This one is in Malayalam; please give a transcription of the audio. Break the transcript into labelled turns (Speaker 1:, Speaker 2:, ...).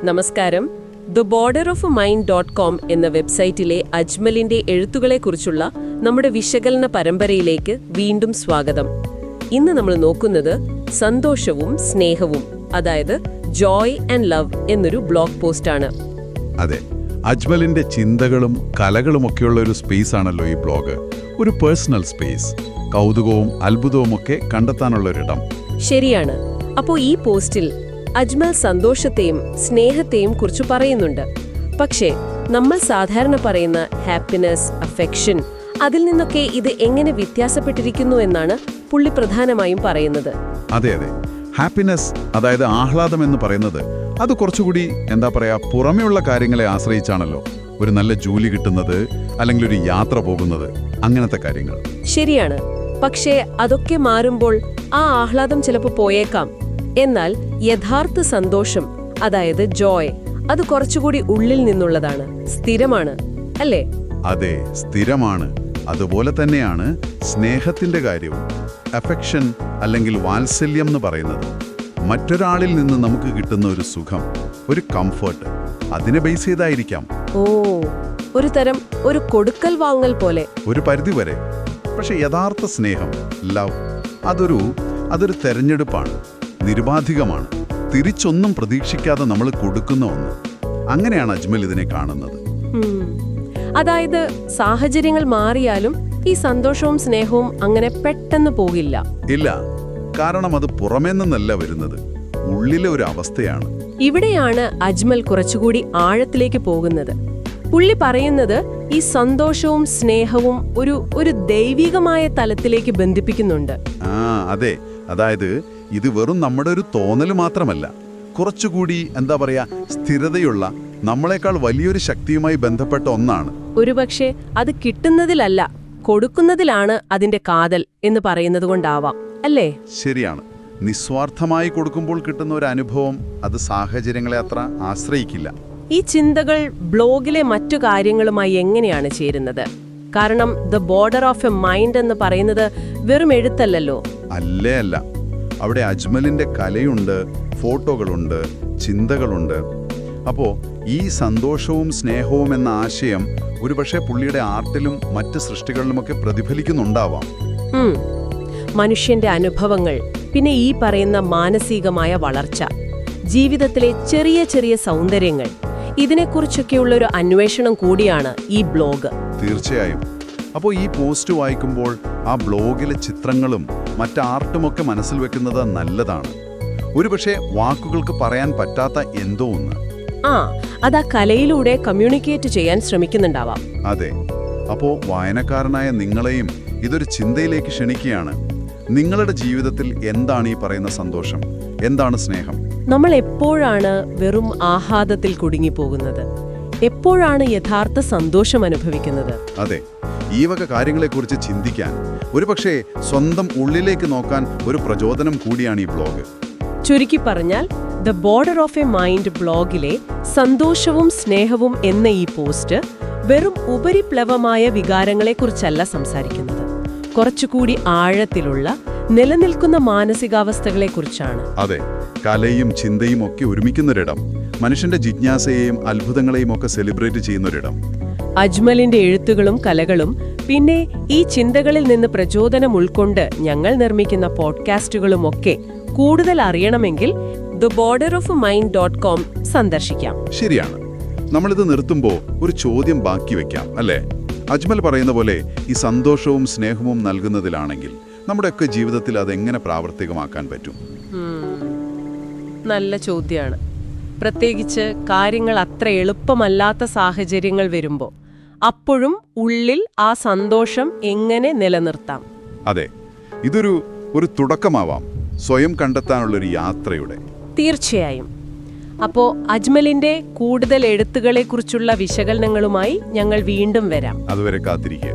Speaker 1: നമസ്കാരം. theborderofamind.com എന്ന വെബ്സൈറ്റിലെ അജ്മലിന്റെ എഴുത്തുകളെക്കുറിച്ചുള്ള നമ്മുടെ വിശകലന പരമ്പരയിലേക്ക് വീണ്ടും സ്വാഗതം. ഇന്ന് നമ്മൾ നോക്കുന്നത് സന്തോഷവും സ്നേഹവും, അതായത് ജോയ് ആൻഡ് ലവ് എന്നൊരു ബ്ലോഗ് പോസ്റ്റാണ്.
Speaker 2: അതെ, അജ്മലിന്റെ ചിന്തകളും കലകളുമൊക്കെയുള്ള ഒരു സ്പേസ് ആണല്ലോ ഈ ബ്ലോഗ്. ഒരു പേഴ്സണൽ സ്പേസ്, കൗതുകവും അത്ഭുതവുമൊക്കെ കണ്ടെത്താനുള്ളൊരിടം.
Speaker 1: ശരിയാണ്. അപ്പോൾ ഈ പോസ്റ്റിൽ അജ്മൽ സന്തോഷത്തെയും സ്നേഹത്തെയും കുറിച്ച് പറയുന്നുണ്ട്. പക്ഷേ നമ്മൾ സാധാരണ പറയുന്ന ഹാപ്പിനെസ്, അഫെക്ഷൻ, അതിൽ നിന്നൊക്കെ ഇത് എങ്ങനെ വ്യത്യാസപ്പെട്ടിരിക്കുന്നു എന്നാണ് പുള്ളി പ്രധാനമായും പറയുന്നത്.
Speaker 2: അതെ, ഹാപ്പിനെസ്, അതായത് ആഹ്ലാദം എന്ന് പറയുന്നത് അത് കുറച്ചുകൂടി പുറമെയുള്ള കാര്യങ്ങളെ ആശ്രയിച്ചാണല്ലോ. ഒരു നല്ല ജോലി കിട്ടുന്നത്, അല്ലെങ്കിൽ ഒരു യാത്ര പോകുന്നത്, അങ്ങനത്തെ കാര്യങ്ങൾ.
Speaker 1: ശരിയാണ്. പക്ഷേ അതൊക്കെ മാറുമ്പോൾ ആ ആഹ്ലാദം ചിലപ്പോൾ പോയേക്കാം. എന്നാൽ യഥാർത്ഥ സന്തോഷം, അതായത് ജോയ്, അത് കുറച്ചുകൂടി ഉള്ളിൽ നിന്നുള്ളതാണ്, സ്ഥിരമാണ്, അല്ലേ?
Speaker 2: അതെ, സ്ഥിരമാണ്. അതുപോലെ തന്നെയാണ് സ്നേഹത്തിന്റെ കാര്യവും. അഫെക്ഷൻ അല്ലെങ്കിൽ വാത്സല്യം എന്ന് പറയുന്നത് മറ്റൊരാളിൽ നിന്ന് നമുക്ക് കിട്ടുന്ന ഒരു സുഖം, ഒരു കംഫർട്ട്, അതിനെ ബേസ് ചെയ്തായിരിക്കാം.
Speaker 1: ഓ, ഒരു തരം ഒരു കൊടുക്കൽ വാങ്ങൽ പോലെ.
Speaker 2: ഒരു പരിധിവരെ. പക്ഷെ യഥാർത്ഥ സ്നേഹം, ലവ്, അതൊരു തെരഞ്ഞെടുപ്പാണ്, നിരുപാധികമാണ്, തിരിച്ചൊന്നും പ്രതീക്ഷിക്കാതെ നമ്മൾ കൊടുക്കുന്ന ഒന്ന്. അങ്ങനെയാണ് അജ്മൽ ഇതിനെ കാണുന്നത്.
Speaker 1: അതായത് സാഹചര്യങ്ങൾ മാറിയാലും ഈ സന്തോഷവും സ്നേഹവും അങ്ങനെ പെട്ടെന്ന് പോകില്ല.
Speaker 2: ഇല്ല, കാരണം അത് പുറമേ നിന്നല്ല വരുന്നത്, ഉള്ളിലെ ഒരു അവസ്ഥയാണ്.
Speaker 1: ഇവിടെയാണ് അജ്മൽ കുറച്ചുകൂടി ആഴത്തിലേക്ക് പോകുന്നത്. പുള്ളി പറയുന്നത് ഈ സന്തോഷവും സ്നേഹവും ഒരു ദൈവികമായ തലത്തിലേക്ക് ബന്ധിപ്പിക്കുന്നുണ്ട്.
Speaker 2: അതെ, അതായത് ഇത് വെറും നമ്മുടെ ഒരു തോന്നൽ മാത്രമല്ല, കുറച്ചുകൂടി സ്ഥിരതയുള്ള, നമ്മളെക്കാൾ വലിയൊരു ശക്തിയുമായി ബന്ധപ്പെട്ട ഒന്നാണ്.
Speaker 1: ഒരുപക്ഷെ അത് കിട്ടുന്നതിലല്ല, കൊടുക്കുന്നതിലാണ് അതിന്റെ കാതൽ എന്ന് പറയുന്നത് കൊണ്ടാവാം, അല്ലേ?
Speaker 2: ശരിയാണ്. നിസ്വാർത്ഥമായി കൊടുക്കുമ്പോൾ കിട്ടുന്ന ഒരു അനുഭവം അത് സാഹചര്യങ്ങളെ അത്ര ആശ്രയിക്കില്ല.
Speaker 1: ഈ ചിന്തകൾ ബ്ലോഗിലെ മറ്റു കാര്യങ്ങളുമായി എങ്ങനെയാണ് ചേരുന്നത്? കാരണം the border of a mind എന്ന് പറയുന്നത് വെറും എഴുത്തല്ലല്ലോ.
Speaker 2: അല്ല, അവിടെ അജ്മലിന്റെ കലയുണ്ട്, ഫോട്ടോകളുണ്ട്, ചിന്തകളുണ്ട്. അപ്പോ ഈ സന്തോഷവും സ്നേഹവും എന്ന ആശയം ഒരുപക്ഷെ പുള്ളിയുടെ ആർട്ടിലും മറ്റ് സൃഷ്ടികളിലുമൊക്കെ പ്രതിഫലിക്കുന്നുണ്ടാവാം.
Speaker 1: മനുഷ്യന്റെ അനുഭവങ്ങൾ, പിന്നെ ഈ പറയുന്ന മാനസികമായ വളർച്ച, ജീവിതത്തിലെ ചെറിയ ചെറിയ സൗന്ദര്യങ്ങൾ, ഇതിനെക്കുറിച്ചൊക്കെയുള്ള ഒരു അന്വേഷണം കൂടിയാണ് ഈ ബ്ലോഗ്.
Speaker 2: തീർച്ചയായും. അപ്പോൾ ഈ പോസ്റ്റ് വായിക്കുമ്പോൾ ആ ബ്ലോഗിലെ ചിത്രങ്ങളും മറ്റ് ആർട്ടുമൊക്കെ മനസ്സിൽ വെക്കുന്നത് നല്ലതാണ്. ഒരുപക്ഷെ വാക്കുകൾക്ക് പറയാൻ പറ്റാത്ത എന്തോ ഒന്ന്.
Speaker 1: അത് ആ കലയിലൂടെ കമ്മ്യൂണിക്കേറ്റ് ചെയ്യാൻ ശ്രമിക്കുന്നുണ്ടാവാം.
Speaker 2: അതെ. അപ്പോൾ വായനക്കാരനായ നിങ്ങളെയും ഇതൊരു ചിന്തയിലേക്ക് ക്ഷണിക്കുകയാണ്. നിങ്ങളുടെ ജീവിതത്തിൽ എന്താണ് ഈ പറയുന്ന സന്തോഷം, എന്താണ് സ്നേഹം?
Speaker 1: നമ്മൾ എപ്പോഴാണ് വെറും ആഹ്ലാദത്തിൽ കുടുങ്ങിപ്പോകുന്നത്? എപ്പോഴാണ് യഥാർത്ഥ സന്തോഷം അനുഭവിക്കുന്നത്?
Speaker 2: അതെ, ഈ വക കാര്യങ്ങളെക്കുറിച്ച് ചിന്തിക്കാൻ, ഒരുപക്ഷെ സ്വന്തം ഉള്ളിലേക്ക് നോക്കാൻ ഒരു പ്രചോദനം കൂടിയാണ് ഈ ബ്ലോഗ്.
Speaker 1: ചുരുക്കി പറഞ്ഞാൽ the border of a mind ബ്ലോഗിലെ സന്തോഷവും സ്നേഹവും എന്ന ഈ പോസ്റ്റ് വെറും ഉപരിപ്ലവമായ വികാരങ്ങളെക്കുറിച്ചല്ല സംസാരിക്കുന്നത്, കുറച്ചുകൂടി ആഴത്തിലുള്ള നിലനിൽക്കുന്ന മാനസികാവസ്ഥകളെക്കുറിച്ചാണ്.
Speaker 2: അതെ, കലയും ചിന്തയും ഒക്കെ ഒരുമിക്കുന്നൊരിടം, മനുഷ്യന്റെ ജിജ്ഞാസയെയും അത്ഭുതങ്ങളെയും ഒക്കെ സെലിബ്രേറ്റ് ചെയ്യുന്നൊരിടം.
Speaker 1: അജ്മലിന്റെ എഴുത്തുകളും കലകളും, പിന്നെ ഈ ചിന്തകളിൽ നിന്ന് പ്രചോദനം ഉൾക്കൊണ്ട് ഞങ്ങൾ നിർമ്മിക്കുന്ന പോഡ്കാസ്റ്റുകളും ഒക്കെ കൂടുതൽ അറിയണമെങ്കിൽ theborderofamind.com സന്ദർശിക്കാം.
Speaker 2: ശരിയാണ്. നമ്മളിത് നിർത്തുമ്പോൾ ഒരു ചോദ്യം ബാക്കി വെക്കാം, അല്ലേ? അജ്മൽ പറയുന്ന പോലെ ഈ സന്തോഷവും സ്നേഹവും നൽകുന്നതിലാണെങ്കിൽ നമ്മുടെയൊക്കെ ജീവിതത്തിൽ അതെങ്ങനെ പ്രാവർത്തികമാക്കാൻ പറ്റും?
Speaker 1: നല്ല ചോദ്യമാണ്. പ്രത്യേകിച്ച് കാര്യങ്ങൾ അത്ര എളുപ്പമല്ലാത്ത സാഹചര്യങ്ങൾ വരുമ്പോൾ അപ്പോഴും ഉള്ളിൽ ആ സന്തോഷം എങ്ങനെ നിലനിർത്താം?
Speaker 2: അതെ, ഇതൊരു തുടക്കമാവാം, സ്വയം കണ്ടെത്താനുള്ളൊരു യാത്രയുടെ.
Speaker 1: തീർച്ചയായും. അപ്പോൾ അജ്മലിന്റെ കൂടുതൽ എഴുത്തുകളെക്കുറിച്ചുള്ള വിശകലനങ്ങളുമായി ഞങ്ങൾ വീണ്ടും വരാം.
Speaker 2: അതുവരെ കാത്തിരിക്കുക.